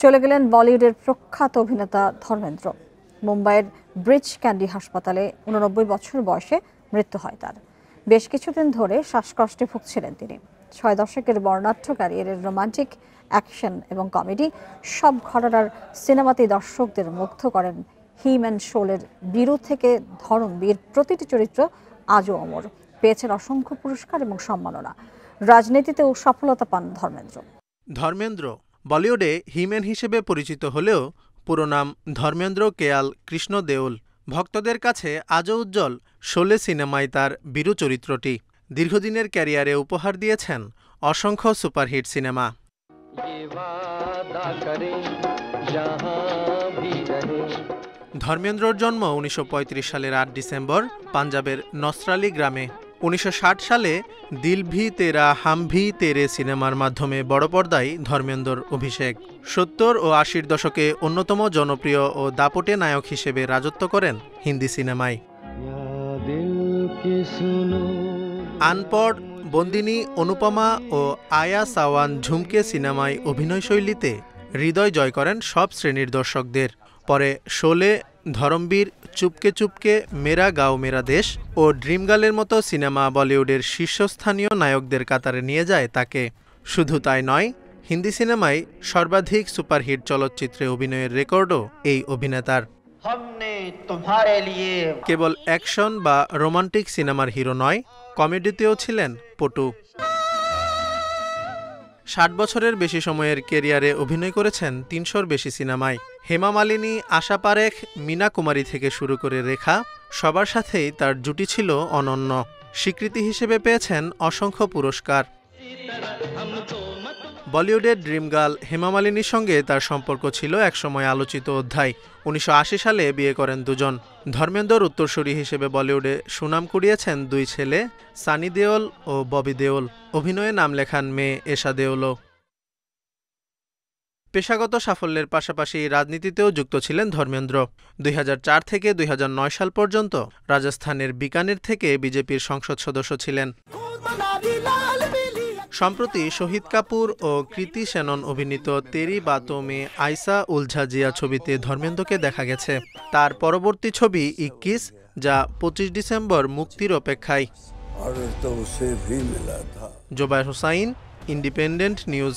চলে গেলেন বলিউডের প্রখ্যাত অভিনেতা ধর্মেন্দ্র। মুম্বাইয়ের ব্রিচ ক্যান্ডি হাসপাতালে 89 বছর বয়সে মৃত্যু হয় তার। বেশ কিছুদিন ধরে শ্বাসকষ্টে ভুগছিলেন তিনি। 6 দশকের বর্ণাঢ্য ক্যারিয়ারের রোমান্টিক, অ্যাকশন এবং কমেডি সব ঘরানার সিনেমাতেই দর্শকদের মুগ্ধ করেন। হিম অ্যান্ড শোলের বীরু থেকে ধরমবীর প্রতিটি চরিত্র আজও অমর। পেয়েছেন অসংখ্য পুরস্কার এবং সম্মাননা। রাজনীতিতেও সফলতা পান ধর্মেন্দ্র বলিউডে হিমেন হিসেবে পরিচিত হলেও পুরো নাম ধর্মেন্দ্র কেয়াল কৃষ্ণ দেওল। ভক্তদের কাছে আজও উজ্জ্বল শোলে সিনেমায় তার বীরু চরিত্রটি। দীর্ঘদিনের ক্যারিয়ারে উপহার দিয়েছেন অসংখ্য সুপারহিট সিনেমা। ধর্মেন্দ্রর জন্ম 1935 সালের 8 ডিসেম্বর পাঞ্জাবের নসরালি গ্রামে। 1960 সালে দিল ভি তেরা হাম ভি তেরে সিনেমার মাধ্যমে বড় পর্দায় ধর্মেন্দ্রর অভিষেক। 70 ও 80-র দশকে অন্যতম জনপ্রিয় ও দাপটে নায়ক হিসেবে রাজত্ব করেন হিন্দি সিনেমায়। আনপড়, বন্দিনী, অনুপমা ও আয়া সাওয়ান ঝুমকে সিনেমায় অভিনয়শৈলীতে হৃদয় জয় করেন সব শ্রেণীর দর্শকদের। পরে শোলে, ধরমবীর, চুপকে চুপকে, মেরা গাঁও মেরা দেশ ও ড্রিমগার্লের মতো সিনেমা বলিউডের শীর্ষস্থানীয় নায়কদের কাতারে নিয়ে যায় তাকে। শুধু তাই নয়, হিন্দি সিনেমায় সর্বাধিক সুপারহিট চলচ্চিত্রে অভিনয়ের রেকর্ডও এই অভিনেতার। কেবল অ্যাকশন বা রোমান্টিক সিনেমার হিরো নয়, কমেডিতেও ছিলেন পটু। 60 বছরের বেশি সময়ের ক্যারিয়ারে অভিনয় করেছেন 300-র বেশি সিনেমায়। হেমা মালিনী, আশা পারেখ, মীনা কুমারী থেকে শুরু করে রেখা, সবার সাথেই তার জুটি ছিল অনন্য। স্বীকৃতি হিসেবে পেয়েছেন অসংখ্য পুরস্কার। বলিউডের ড্রিম গার্ল হেমা মালিনীর সঙ্গে তার সম্পর্ক ছিল একসময় আলোচিত অধ্যায়। 1980 সালে বিয়ে করেন দুজন। ধর্মেন্দ্রর উত্তরসূরি হিসেবে বলিউডে সুনাম কুড়িয়েছেন 2 ছেলে, সানি দেওল ও ববি দেওল। অভিনয়ে নাম লেখান মেয়ে এশা দেওলও। পেশাগত সাফল্যের পাশাপাশি রাজনীতিতেও যুক্ত ছিলেন ধর্মেন্দ্র। 2004 থেকে 2009 সাল পর্যন্ত রাজস্থানের বিকানির থেকে বিজেপির সংসদ সদস্য ছিলেন। সম্প্রতি শহীদ কাপুর ও কৃতি সেনন অভিনীত তেরি বাতো মে আয়সা উলঝা জিয়া ছবিতে ধর্মেন্দ্রকে দেখা গেছে। তার পরবর্তী ছবি 21, যা 25 ডিসেম্বর মুক্তির অপেক্ষায়। Zobayer Hossain, Independent news.